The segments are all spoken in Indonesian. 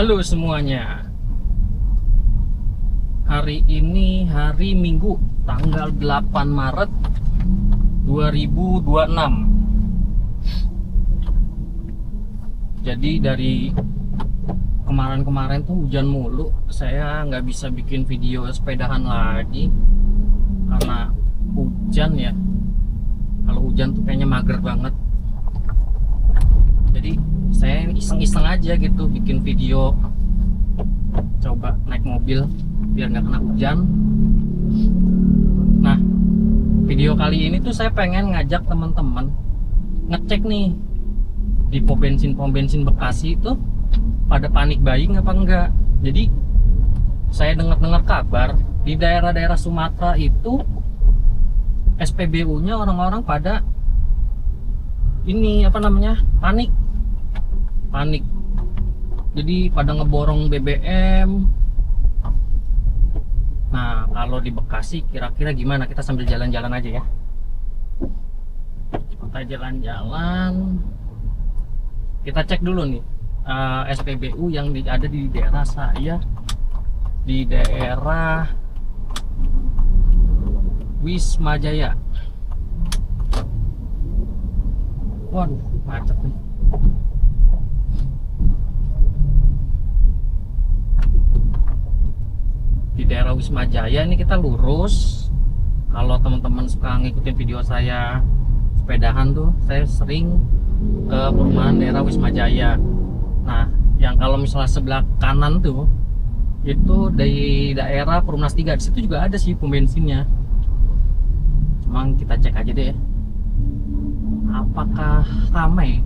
Halo semuanya. Hari ini hari Minggu, tanggal 8 Maret 2026. Jadi dari kemarin-kemarin tuh hujan mulu. Saya nggak bisa bikin video sepedahan lagi karena hujan ya. Kalau hujan tuh kayaknya mager banget. Jadi saya iseng-iseng aja gitu bikin video, coba naik mobil biar nggak kena hujan. Nah, video kali ini tuh saya pengen ngajak teman-teman ngecek nih di pom bensin Bekasi itu pada panik buying apa enggak. Jadi saya dengar kabar di daerah-daerah Sumatera itu SPBU-nya orang-orang pada ini apa namanya, panik. Jadi pada ngeborong BBM. Nah, kalau di Bekasi kira-kira gimana? Kita sambil jalan-jalan aja ya. Kita jalan-jalan. Kita cek dulu nih SPBU yang ada di daerah saya, di daerah Wisma Jaya. Waduh, macet nih. Di daerah Wisma Jaya ini kita lurus. Kalau teman-teman suka ngikutin video saya sepedahan tuh, saya sering ke perumahan daerah Wisma Jaya. Nah, yang kalau misalnya sebelah kanan tuh itu dari daerah Perumnas 3. Di situ juga ada sih pom bensinnya. Cuma kita cek aja deh, apakah ramai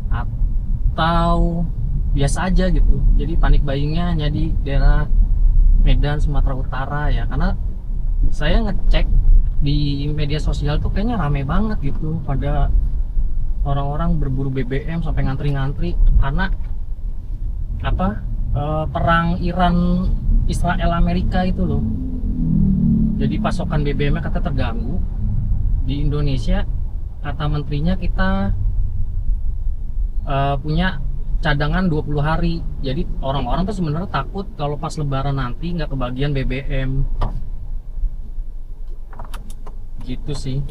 atau biasa aja gitu. Jadi panik buyingnya hanya di daerah Medan, Sumatera Utara ya, karena saya ngecek di media sosial tuh kayaknya rame banget gitu, pada orang-orang berburu BBM sampai ngantri-ngantri karena apa, perang Iran Israel Amerika itu loh. Jadi pasokan BBM-nya kata terganggu di Indonesia. Kata menterinya kita punya cadangan 20 hari. Jadi orang-orang tuh sebenarnya takut kalau pas lebaran nanti nggak kebagian BBM. Gitu sih.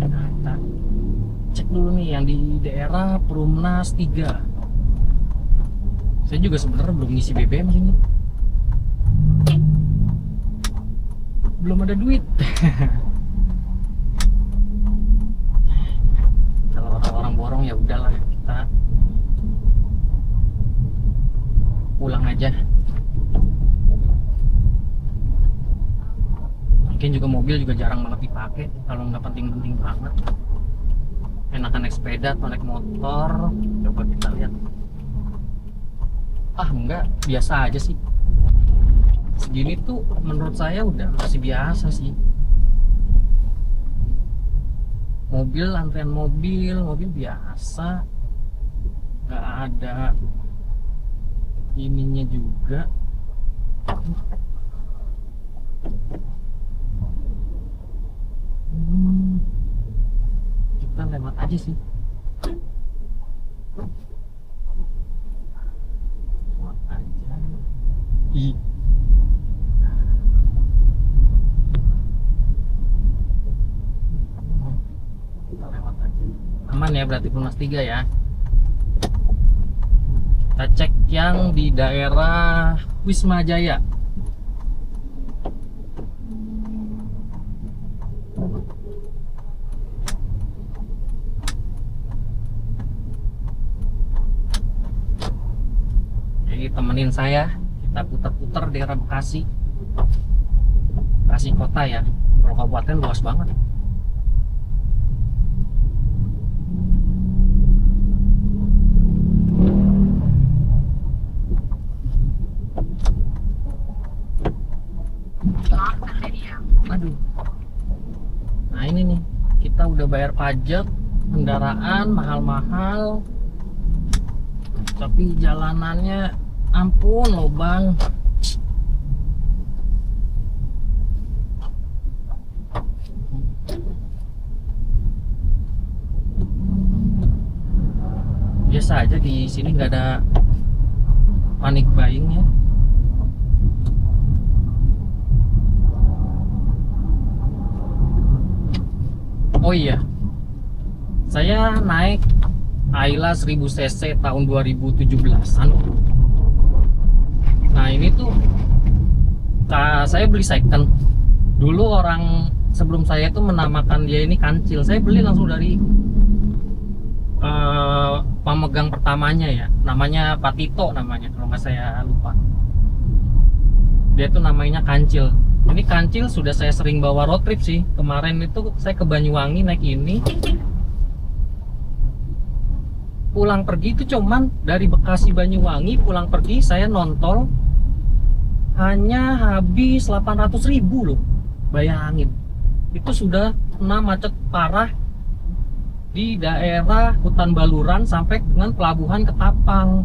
Nah, kita cek dulu nih yang di daerah Perumnas 3. Saya juga sebenarnya belum ngisi BBM sini. Belum ada duit. Orang borong ya udahlah, kita pulang aja. Mungkin juga mobil juga jarang banget dipakai kalau nggak penting-penting banget. Enakan naik sepeda atau naik motor. Coba kita lihat. Enggak, biasa aja sih. Segini tuh menurut saya udah masih biasa sih. Mobil, antrian mobil biasa, nggak ada ininya juga. Kita lewat aja sih. Lewat aja. Aman ya, berarti Perumnas 3 ya. Kita cek yang di daerah Wisma Jaya. Jadi temenin saya, kita putar-putar daerah Bekasi kota ya. Kalau kabupaten luas banget. Aduh. Nah ini nih, kita udah bayar pajak kendaraan mahal-mahal, tapi jalanannya ampun loh bang. biasa aja, di sini nggak ada panic buying ya. Oh iya, saya naik Ayla 1000 cc tahun 2017-an. Nah ini tuh saya beli second. Dulu orang sebelum saya itu menamakan dia ini kancil. Saya beli langsung dari pemegang pertamanya ya, namanya Pak Tito namanya kalau nggak saya lupa. Dia tuh namanya kancil. Ini kancil sudah saya sering bawa road trip sih. Kemarin itu saya ke Banyuwangi naik ini. Pulang pergi itu cuman dari Bekasi Banyuwangi pulang pergi saya nontol hanya habis 800.000 loh. Bayangin. Itu sudah kena macet parah di daerah Hutan Baluran sampai dengan pelabuhan Ketapang.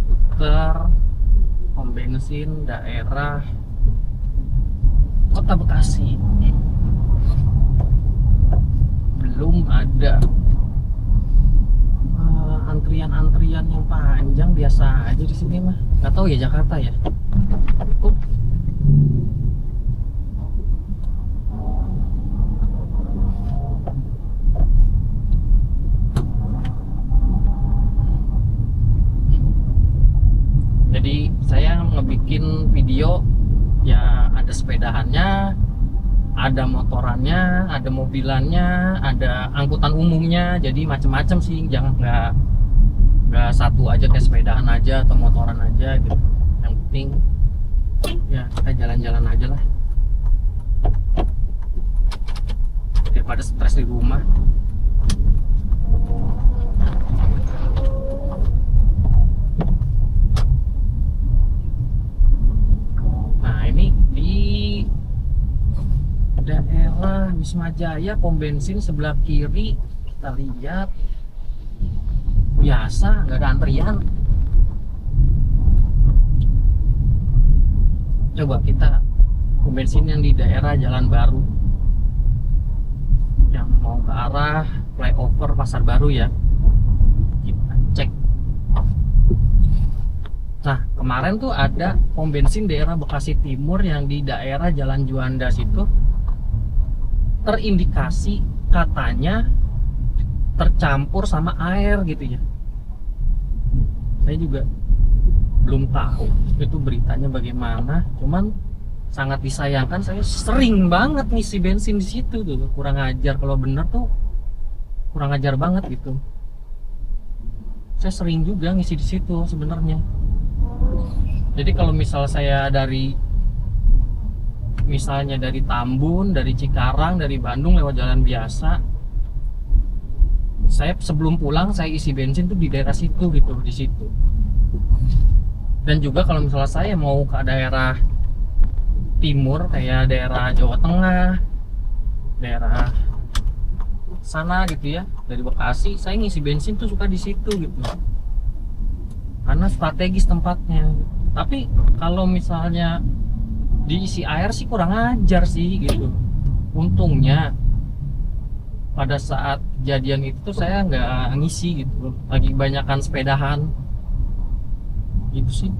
Putar pom bensin daerah Kota Bekasi. Belum ada antrian-antrian yang panjang, biasa aja di sini mah. Nggak tahu ya Jakarta ya. Jadi saya ngebikin video ya, ada sepedahannya, ada motorannya, ada mobilannya, ada angkutan umumnya, jadi macem-macem sih. Jangan nggak satu aja kayak sepedahan aja atau motoran aja gitu. Yang penting ya kita jalan-jalan aja lah daripada stres di rumah. Nah ini di daerah Wisma Jaya, pom bensin sebelah kiri, kita lihat biasa, nggak ada antrian. Coba kita pom bensin yang di daerah Jalan Baru, yang mau ke arah flyover Pasar Baru ya, kita cek. Nah kemarin tuh ada pom bensin daerah Bekasi Timur yang di daerah Jalan Juanda situ, terindikasi katanya tercampur sama air gitu ya. Saya juga belum tahu itu beritanya bagaimana, cuman sangat disayangkan saya sering banget ngisi bensin di situ tuh. Kurang ajar, kalau bener tuh kurang ajar banget gitu. Saya sering juga ngisi di situ sebenarnya. Jadi kalau misal saya misalnya dari Tambun, dari Cikarang, dari Bandung lewat jalan biasa, saya sebelum pulang saya isi bensin tuh di daerah situ gitu, di situ. Dan juga kalau misalnya saya mau ke daerah timur kayak daerah Jawa Tengah, daerah sana gitu ya, dari Bekasi, saya ngisi bensin tuh suka di situ gitu. Karena strategis tempatnya. Tapi kalau misalnya diisi air sih kurang ajar sih gitu. Untungnya pada saat kejadian itu saya nggak ngisi gitu, lagi banyakan sepedahan gitu sih.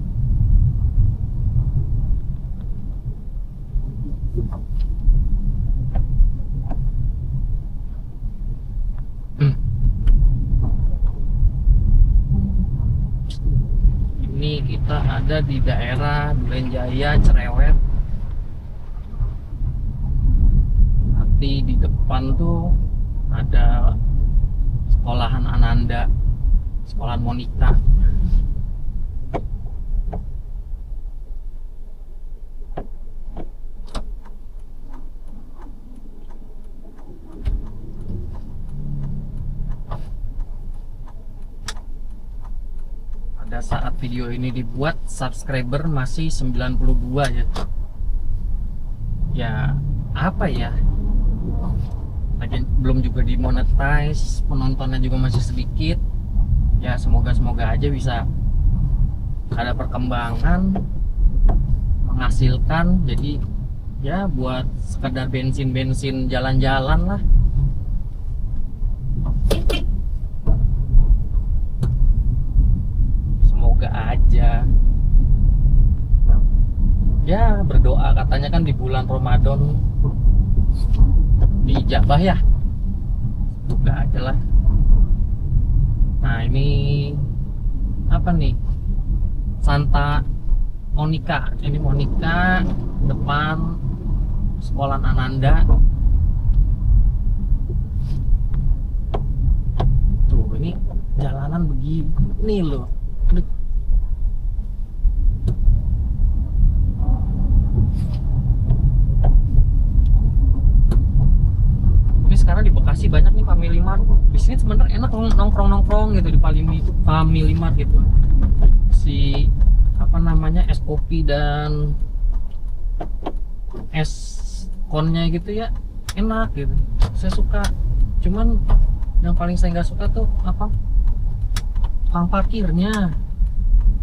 Ini kita ada di daerah Durenjaya, Cerewet. Nanti di depan tuh ada sekolahan Ananda, sekolahan Monica. Pada saat video ini dibuat, subscriber masih 92 ya. Ya apa ya, lagi belum juga dimonetize, penontonnya juga masih sedikit. Ya semoga aja bisa ada perkembangan menghasilkan, jadi ya buat sekedar bensin jalan-jalan lah. Semoga aja ya, berdoa katanya kan di bulan Ramadan diijabah ya, semoga aja lah. Nah ini apa nih, Santa Monica, ini Monica depan sekolah Ananda. Tuh ini jalanan begini loh. Ini sekarang di Bekasi banyak nih Family Mart. Di sini sebenarnya enak nongkrong gitu di Family Mart gitu. Si apa namanya, es kopi dan es konnya gitu ya, enak gitu. Saya suka. Cuman yang paling saya nggak suka tuh apa? Tukang parkirnya.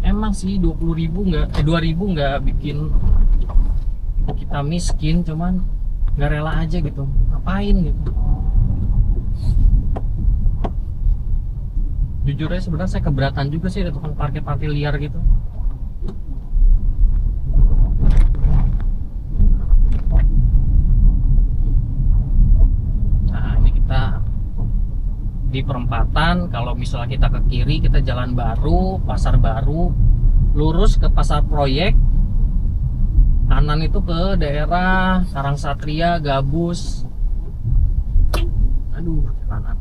Emang sih 20.000 nggak, 2.000 nggak bikin kita miskin, cuman nggak rela aja gitu. Ngapain gitu? Jujur aja sebenarnya saya keberatan juga sih ada tukang parkir liar gitu. Nah ini kita di perempatan. Kalau misalnya kita ke kiri, kita jalan baru, pasar baru, lurus ke pasar proyek, kanan itu ke daerah Karang Satria, Gabus. Aduh, jalanan.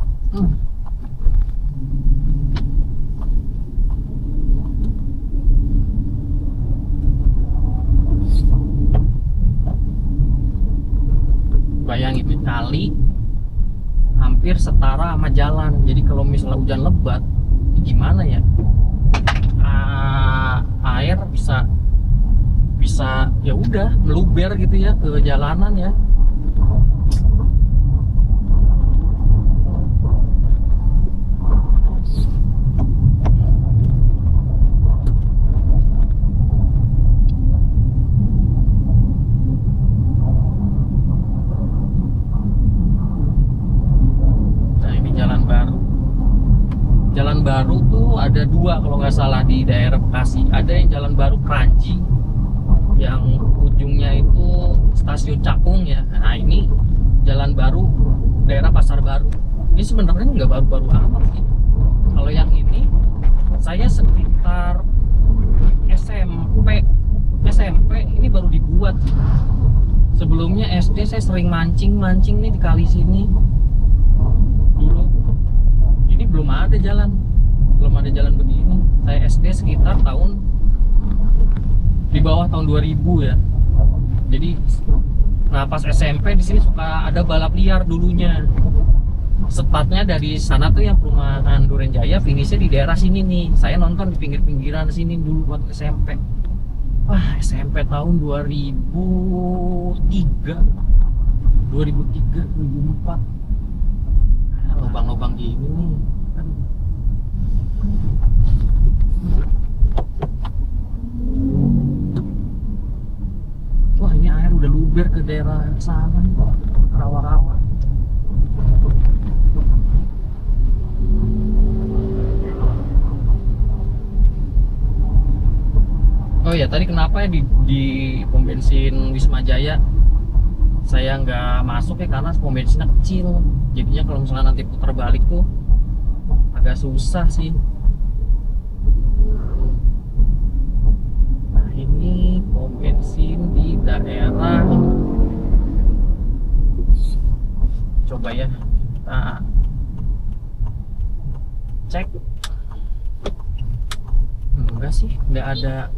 Bayangin kali hampir setara sama jalan. Jadi kalau misalnya hujan lebat, gimana ya? Air bisa ya udah meluber gitu ya ke jalanan ya. Jalan baru tuh ada dua kalau nggak salah di daerah Bekasi. Ada yang jalan baru Kranji, yang ujungnya itu stasiun Cakung ya. Nah ini jalan baru daerah Pasar Baru. Ini sebenarnya nggak baru-baru amat sih. Kalau yang ini saya sekitar SMP ini baru dibuat. Sebelumnya SD saya sering mancing nih di kali sini dulu. Ini belum ada jalan begini. Saya SD sekitar tahun di bawah tahun 2000 ya. Jadi nah pas SMP di sini suka ada balap liar dulunya. Sepatnya dari sana tuh yang perumahan Durenjaya, finishnya di daerah sini nih. Saya nonton di pinggir-pinggiran sini dulu waktu SMP. Wah, SMP tahun 2003 2004. Lubang-lubang gini nih. Wah ini air udah luber ke daerah sana nih, rawa-rawa. Oh ya, tadi kenapa ya di pom bensin Wisma Jaya saya nggak masuk ya, karena pom bensinnya kecil. Jadinya kalau misalnya nanti putar balik tuh agak susah sih. Nah ini pom bensin di daerah, coba ya kita cek. Enggak sih, nggak ada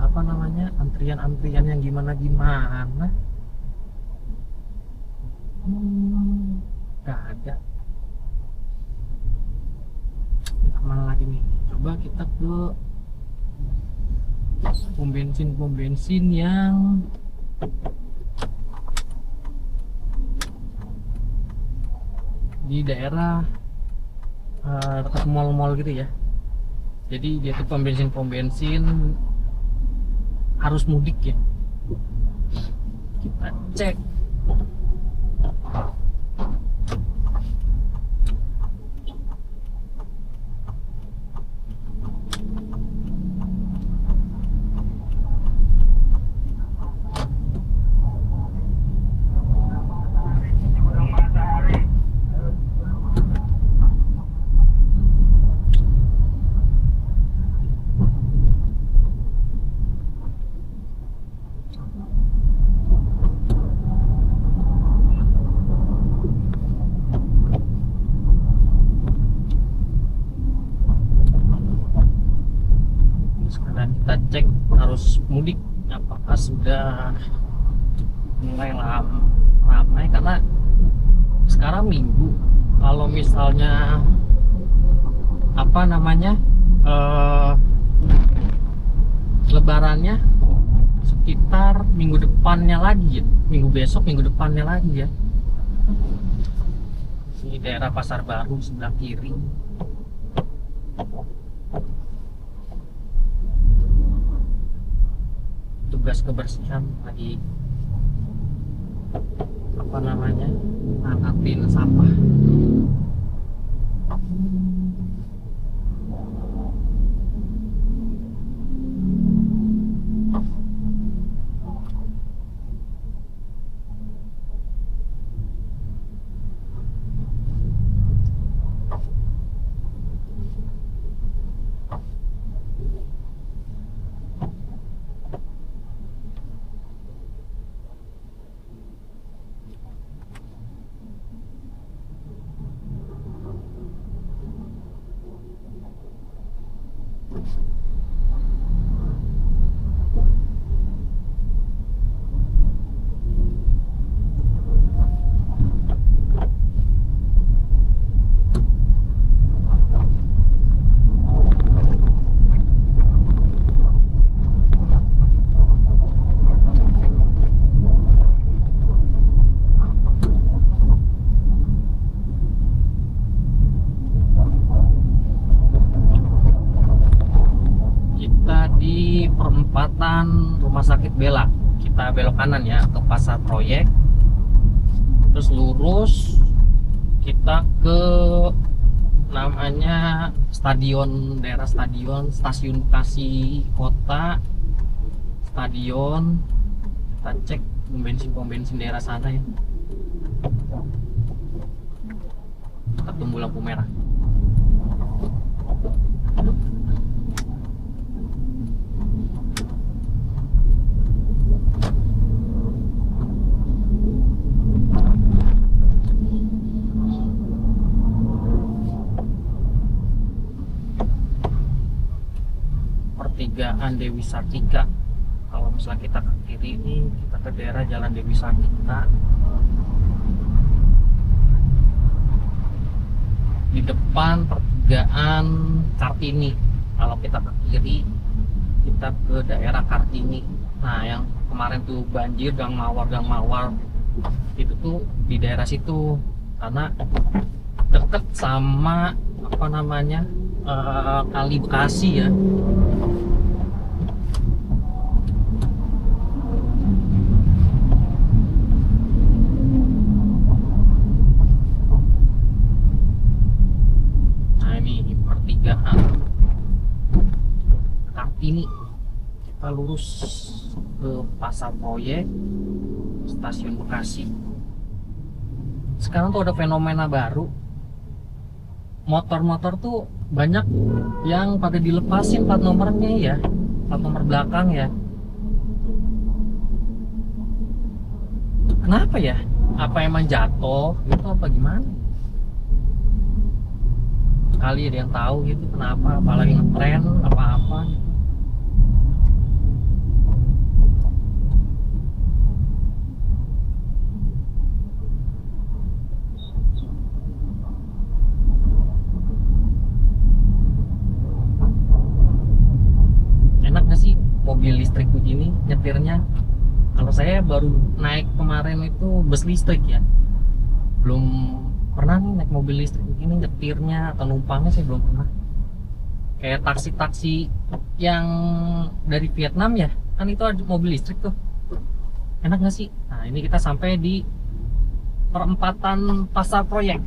apa namanya, antrian yang gimana nggak ada. Kita mana lagi nih, coba kita ke pom bensin yang di daerah dekat mall-mall gitu ya. Jadi dia tuh pom bensin harus mudik ya. Kita cek. Sekarang kita cek harus mudik apakah sudah mulai ramai, karena sekarang Minggu. Kalau misalnya apa namanya lebarannya sekitar minggu depannya lagi ya, minggu besok, minggu depannya lagi ya. Di daerah Pasar Baru sebelah kiri. Tugas kebersihan lagi apa namanya ngangkatin sampah. Perempatan Rumah Sakit Bella, kita belok kanan ya ke Pasar Proyek, terus lurus kita ke namanya stadion, daerah stadion, stasiun Bekasi Kota, stadion. Kita cek pom bensin daerah sana ya. Kita tunggu lampu merah. Pertigaan Dewi Sartika. Kalau misalnya kita ke kiri ini, kita ke daerah Jalan Dewi Sartika. Di depan pertigaan Kartini. Kalau kita ke kiri, kita ke daerah Kartini. Nah, yang kemarin tuh banjir Gang Mawar itu tuh di daerah situ, karena deket sama apa namanya Kali Bekasi ya. Nah, ini pertigaan Kartini. Kita lurus ke Pasar Proyek, Stasiun Bekasi. Sekarang tuh ada fenomena baru, motor-motor tuh banyak yang pada dilepasin plat nomornya ya, plat nomor belakang ya. Kenapa ya? Apa emang jatuh gitu apa gimana? Kali ada yang tahu gitu kenapa, apalagi ngetren apa-apa gitu. Enak gak sih mobil listrik begini nyetirnya? Kalau saya baru naik kemarin itu bus listrik ya, belum pernah nih naik mobil listrik begini nyetirnya atau numpangnya, saya belum pernah. kayak taksi-taksi yang dari Vietnam ya, kan itu ada mobil listrik tuh. Enak nggak sih? Nah ini kita sampai di perempatan Pasar Proyek.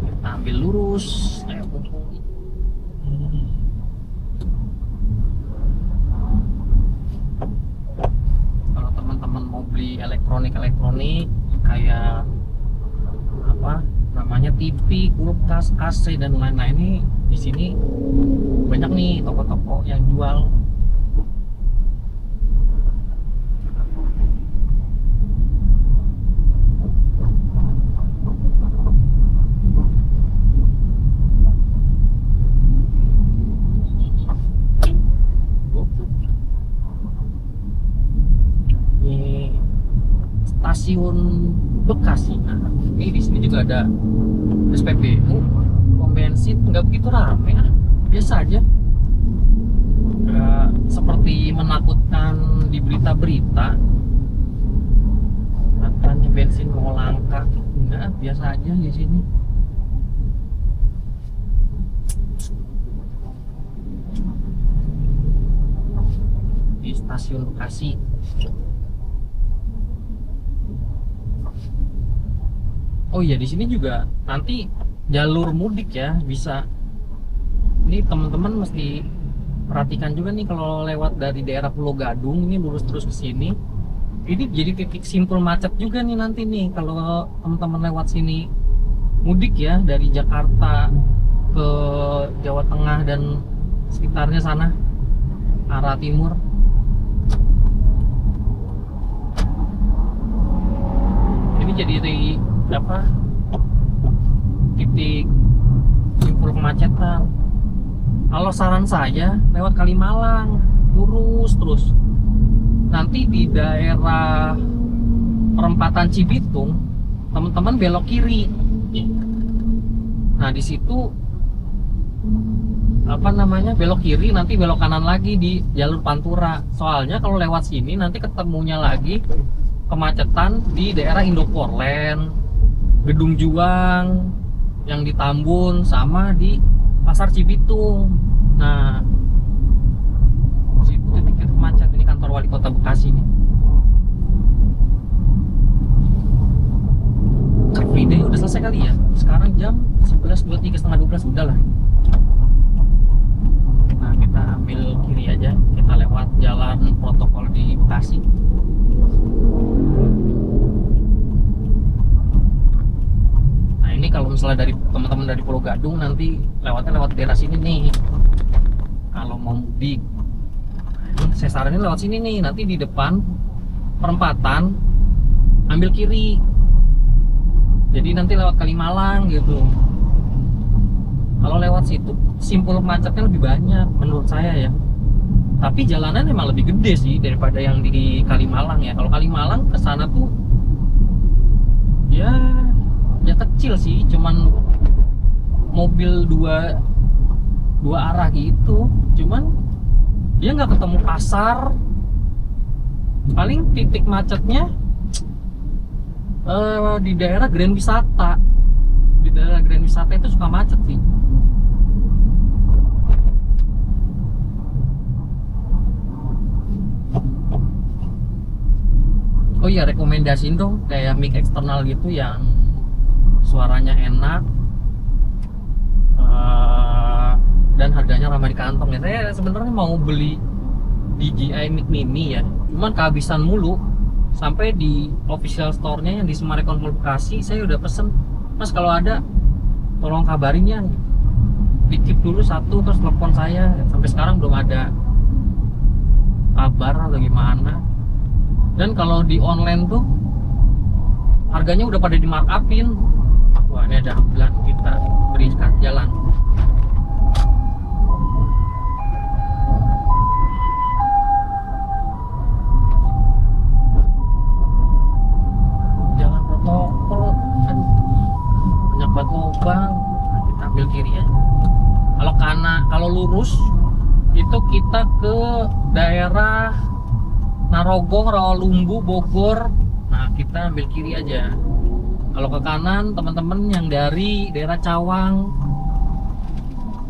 Kita ambil lurus. Ayo kumpul. Kalau teman-teman mau beli elektronik kayak apa namanya, TV, kulkas, AC dan lain-lain, ini di sini banyak nih toko-toko yang jual. Ini stasiun Bekasi. Nah, ini di sini juga ada SPBU. Pom bensin nggak begitu rame, biasa aja. Nggak seperti menakutkan di berita-berita. Katanya bensin mau langka, enggak, biasa aja di sini. Di stasiun Bekasi. Oh iya, di sini juga nanti jalur mudik ya, bisa. Ini teman-teman mesti perhatikan juga nih kalau lewat dari daerah Pulau Gadung ini lurus terus ke sini. Ini jadi titik simpul macet juga nih nanti nih kalau teman-teman lewat sini mudik ya, dari Jakarta ke Jawa Tengah dan sekitarnya sana, arah timur. Ini jadi apa, titik simpul kemacetan. Kalau saran saya lewat Kalimalang lurus terus, nanti di daerah perempatan Cibitung teman-teman belok kiri. Nah di situ apa namanya, belok kiri, nanti belok kanan lagi di jalur Pantura. Soalnya kalau lewat sini nanti ketemunya lagi kemacetan di daerah Indoporland, Gedung Juang yang di Tambun, sama di Pasar Cibitung. Nah, situ titik macet. Ini kantor wali kota Bekasi nih. Car Free Day udah selesai kali ya. Sekarang jam 11.23, setengah 12 udah lah. Nah, kita ambil kiri aja. Kita lewat jalan protokol di Bekasi. Ini kalau misalnya dari teman-teman dari Pulau Gadung nanti lewatnya lewat daerah sini nih kalau mau mudik. Saya saranin lewat sini nih, nanti di depan perempatan ambil kiri, jadi nanti lewat Kalimalang gitu. Kalau lewat situ simpul macetnya lebih banyak menurut saya ya, tapi jalanan emang lebih gede sih daripada yang di Kalimalang ya. Kalau Kalimalang ke sana tuh ya kecil sih, cuman mobil dua arah gitu. Cuman dia nggak ketemu pasar. Paling titik macetnya di daerah Grand Wisata. Di daerah Grand Wisata itu suka macet sih. Oh iya, rekomendasiin dong kayak mic eksternal gitu yang suaranya enak dan harganya ramah di kantong ya. Saya sebenarnya mau beli DJI Mic Mini ya, cuman kehabisan mulu. Sampai di official store-nya yang di Semarekon Mall Bekasi saya udah pesen, Mas kalau ada tolong kabarin ya. Titip dulu satu terus telepon saya, sampai sekarang belum ada kabar atau gimana. Dan kalau di online tuh harganya udah pada di markupin. Wah, ini ada ambulan, kita beri jalan. Jalan protokol, aduh, banyak banget lubang. Nah, kita ambil kiri ya. Kalau kalau lurus itu kita ke daerah Narogong, Rawalumbu, Bogor. Nah, kita ambil kiri aja. Kalau ke kanan teman-teman yang dari daerah Cawang,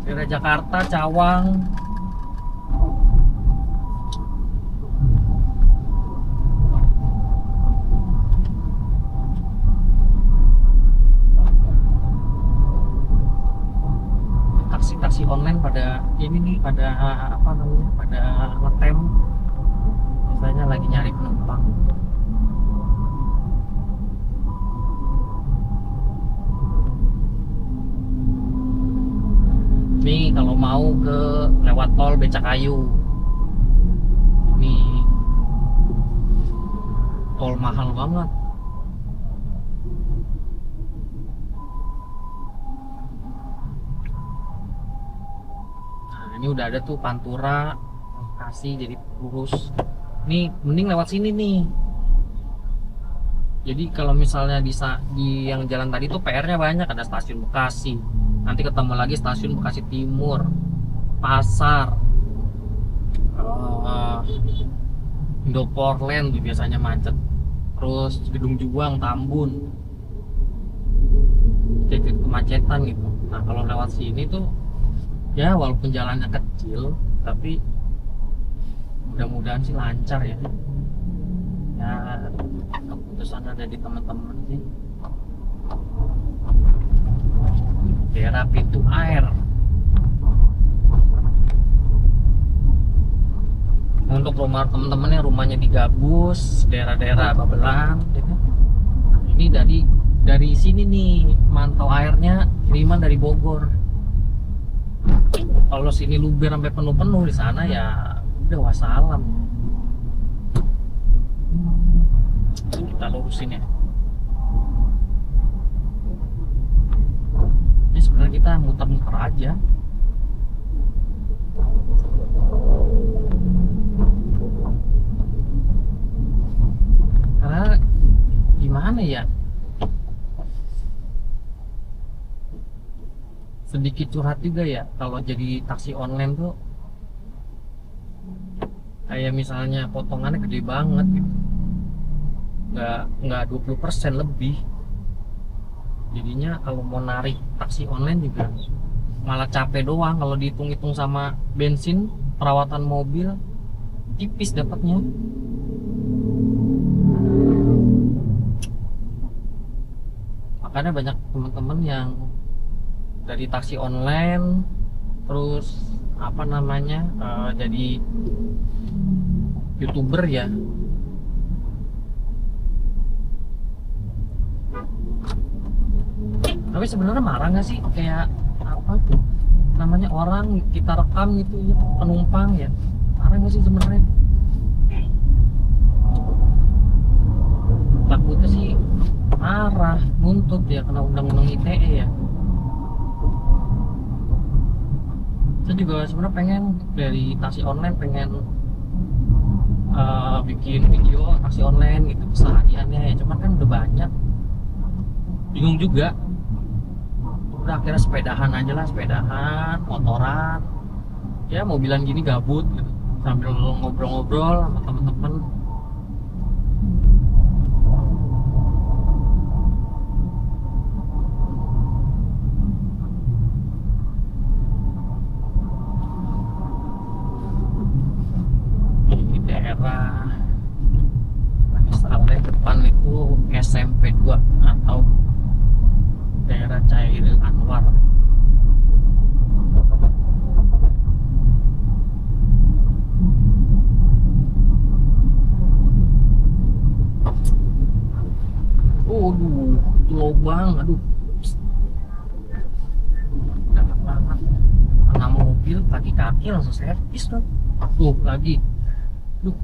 daerah Jakarta, Cawang, taksi-taksi online pada ini nih, pada apa namanya, pada ngetem, biasanya lagi nyari penumpang. Ini kalau mau ke lewat tol Becakayu, ini tol mahal banget. Nah, ini udah ada tuh Pantura, Bekasi, jadi lurus. Nih mending lewat sini nih. Jadi kalau misalnya di yang jalan tadi tuh PR-nya banyak, ada stasiun Bekasi. Nanti ketemu lagi stasiun Bekasi Timur, Pasar, Indoportland tuh biasanya macet. Terus Gedung Juang, Tambun, titik kemacetan gitu. Nah kalau lewat sini tuh ya walaupun jalannya kecil, tapi mudah-mudahan sih lancar ya. Ya keputusan ada di teman-teman sih. Daerah Pintu Air. Untuk rumah teman-teman yang rumahnya di Gabus, daerah-daerah Babelan, gitu. Nah, ini dari sini nih mantau airnya kiriman dari Bogor. Kalau sini luber sampai penuh-penuh, di sana ya udah wassalam. Kita lurusin ya. Ini sebenarnya kita muter-muter aja. Karena gimana ya? Sedikit curhat juga ya kalau jadi taksi online tuh. Kayak misalnya potongannya gede banget gitu. Nggak 20% lebih. Jadinya kalau mau narik taksi online juga malah capek doang. Kalau dihitung-hitung sama bensin, perawatan mobil, tipis dapatnya. Makanya banyak teman-teman yang dari taksi online terus apa namanya jadi YouTuber ya. Tapi sebenarnya marah nggak sih kayak apa namanya orang kita rekam gitu ya, penumpang ya, marah nggak sih sebenarnya? Takutnya sih marah, nuntut ya, kena undang-undang ITE ya. Saya juga sebenarnya pengen dari taksi online pengen bikin video taksi online gitu kesehariannya ya, cuman kan udah banyak, bingung juga. Udah akhirnya sepedahan aja lah, sepedahan, motoran ya, mobilan gini gabut gitu, sambil ngobrol-ngobrol sama temen-temen. Di daerah Sate depan itu SMP 2 atau daerah Chairil Anwar. Aduh, itu lubang, aduh. Dapat banget. Kena mobil, kaki-kaki langsung servis kan. Tuh, lagi. Duh.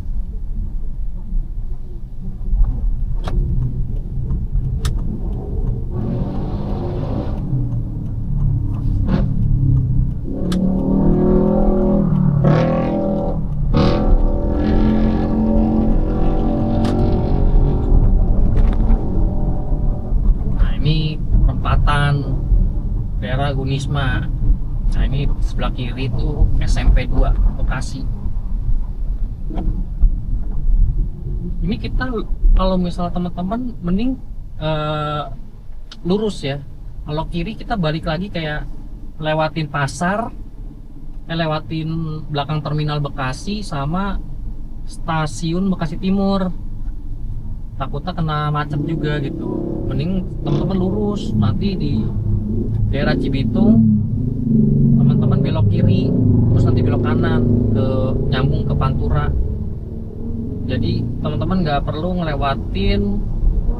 Daerah Gunisma. Nah ini sebelah kiri itu SMP 2 Bekasi. Ini kita kalau misalnya teman-teman mending lurus ya. Kalau kiri kita balik lagi kayak lewatin pasar, lewatin belakang terminal Bekasi sama stasiun Bekasi Timur. Takutnya kena macet juga gitu. Mending teman-teman lurus, nanti di daerah Cibitung teman-teman belok kiri, terus nanti belok kanan ke nyambung ke Pantura. Jadi teman-teman nggak perlu ngelewatin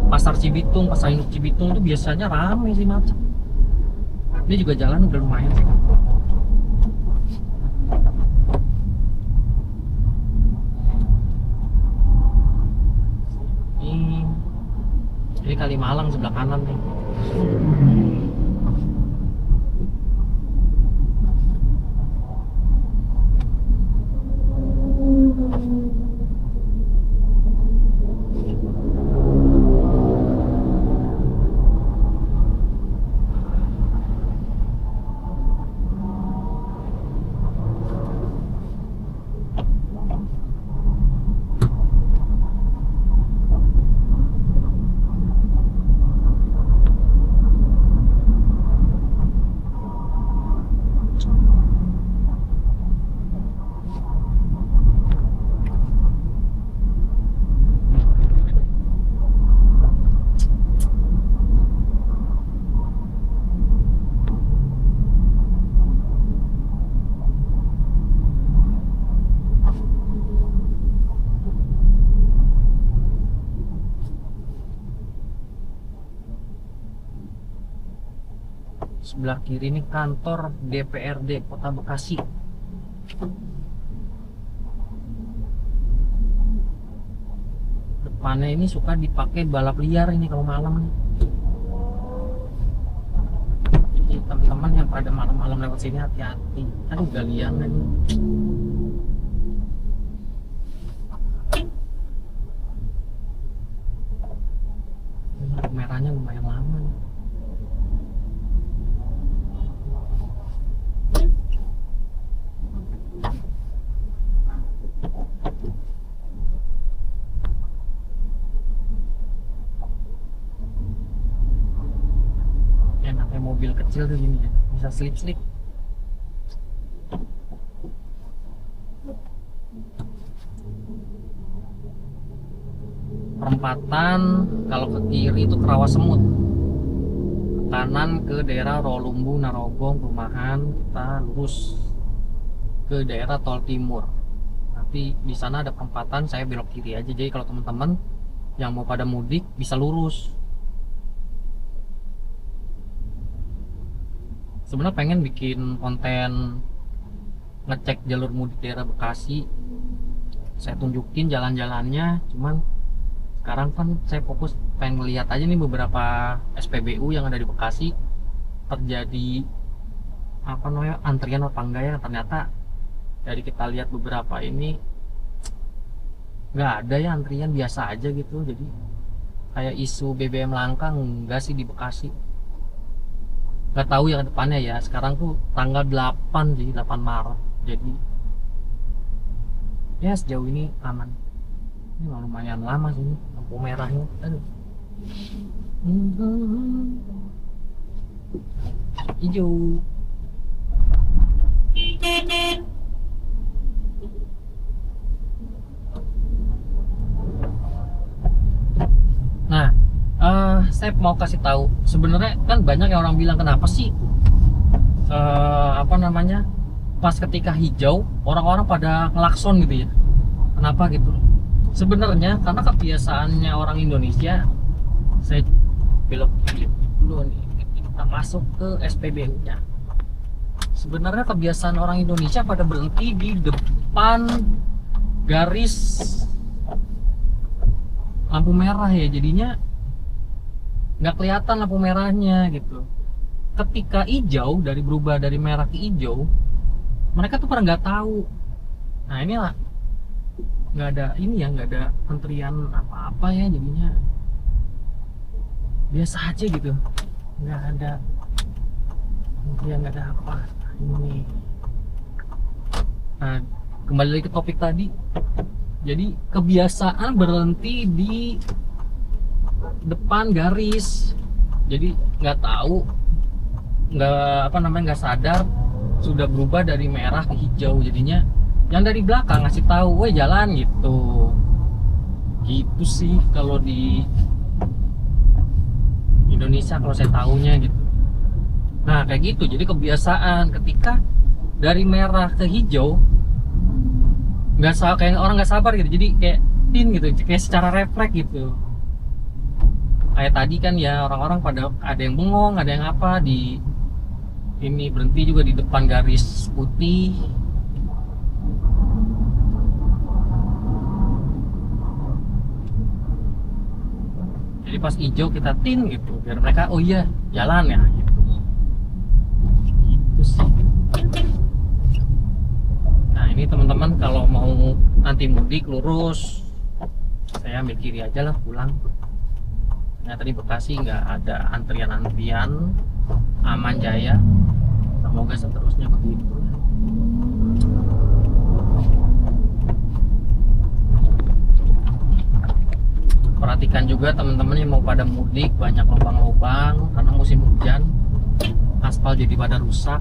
pasar Cibitung, pasar induk Cibitung itu biasanya rame sih, macet. Ini juga jalan udah lumayan sih. Ini Kalimalang sebelah kanan nih. Sebelah kiri ini kantor DPRD Kota Bekasi. Depannya ini suka dipakai balap liar ini kalau malam nih. Jadi teman-teman yang pada malam-malam lewat sini hati-hati. Aduh, galian lagi. Merahnya lumayan lama nih. Enaknya mobil kecil tuh gini ya, bisa slip-slip. Perempatan kalau ke kiri itu ke Rawasemut, ke kanan ke daerah Rolumbu, Narogong, Perumahan. Kita lurus ke daerah Tol Timur. Nanti di sana ada perempatan, saya belok kiri aja. Jadi kalau teman-teman yang mau pada mudik bisa lurus. Sebenarnya pengen bikin konten ngecek jalur mudik daerah Bekasi, saya tunjukin jalan-jalannya. Cuman sekarang kan saya fokus pengen lihat aja nih beberapa SPBU yang ada di Bekasi, terjadi apa namanya antrian apa enggak ya. Ternyata dari kita lihat beberapa ini nggak ada ya antrian, biasa aja gitu. Jadi kayak isu BBM langka enggak sih di Bekasi. Nggak tahu ya ke depannya ya. Sekarang tuh tanggal 8 sih, 8 Maret. Jadi ya sejauh ini aman. Ini lumayan lama sih ini, lampu merahnya. Aduh. Hijau. Nah, saya mau kasih tahu. Sebenarnya kan banyak yang orang bilang kenapa sih apa namanya pas ketika hijau orang-orang pada ngelakson gitu ya. Kenapa gitu? Sebenarnya karena kebiasaannya orang Indonesia. Saya belok kiri dulu nih, kita masuk ke SPBU-nya. Sebenarnya kebiasaan orang Indonesia pada berhenti di depan garis lampu merah ya, jadinya nggak kelihatan lampu merahnya gitu. Ketika hijau, berubah dari merah ke hijau, mereka tuh pada nggak tahu. Nah inilah, nggak ada ini ya, nggak ada antrian apa-apa ya, jadinya biasa aja gitu, nggak ada antrian, nggak ada apa ini. Nah kembali lagi ke topik tadi, jadi kebiasaan berhenti di depan garis. Jadi nggak tahu, nggak sadar sudah berubah dari merah ke hijau. Jadinya yang dari belakang ngasih tahu, woi jalan gitu. Gitu sih kalau di Indonesia, kalau saya tahunya gitu. Nah kayak gitu, jadi kebiasaan ketika dari merah ke hijau nggak salah, kayak orang nggak sabar gitu, jadi kayak tin gitu, kayak secara refleks gitu. Kayak tadi kan ya, orang-orang pada ada yang bengong, ada yang apa di ini, berhenti juga di depan garis putih. Jadi pas hijau kita tin gitu, biar mereka oh iya jalan ya gitu. Gitu sih. Nah ini teman-teman kalau mau nanti mudik lurus, saya ambil kiri aja lah pulang. Nah tadi Bekasi nggak ada antrian-antrian, aman jaya. Semoga seterusnya begitu. Perhatikan juga teman-teman yang mau pada mudik, banyak lubang-lubang karena musim hujan, aspal jadi pada rusak.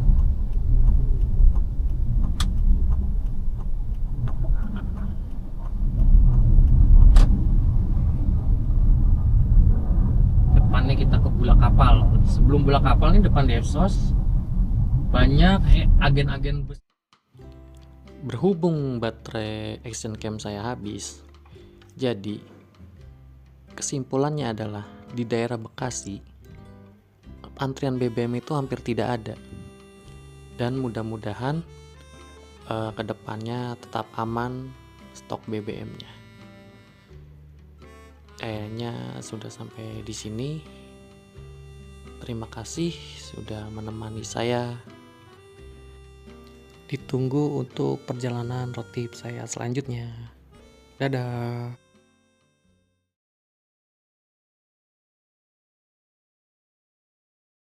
Depannya kita ke Bulak Kapal. Sebelum Bulak Kapal ini depan Devsos banyak agen-agen bus. Berhubung baterai action cam saya habis, jadi kesimpulannya adalah di daerah Bekasi antrian BBM itu hampir tidak ada, dan mudah-mudahan kedepannya tetap aman stok BBM-nya. Kayaknya sudah sampai di sini. Terima kasih sudah menemani saya. Ditunggu untuk perjalanan road trip saya selanjutnya. Dadah.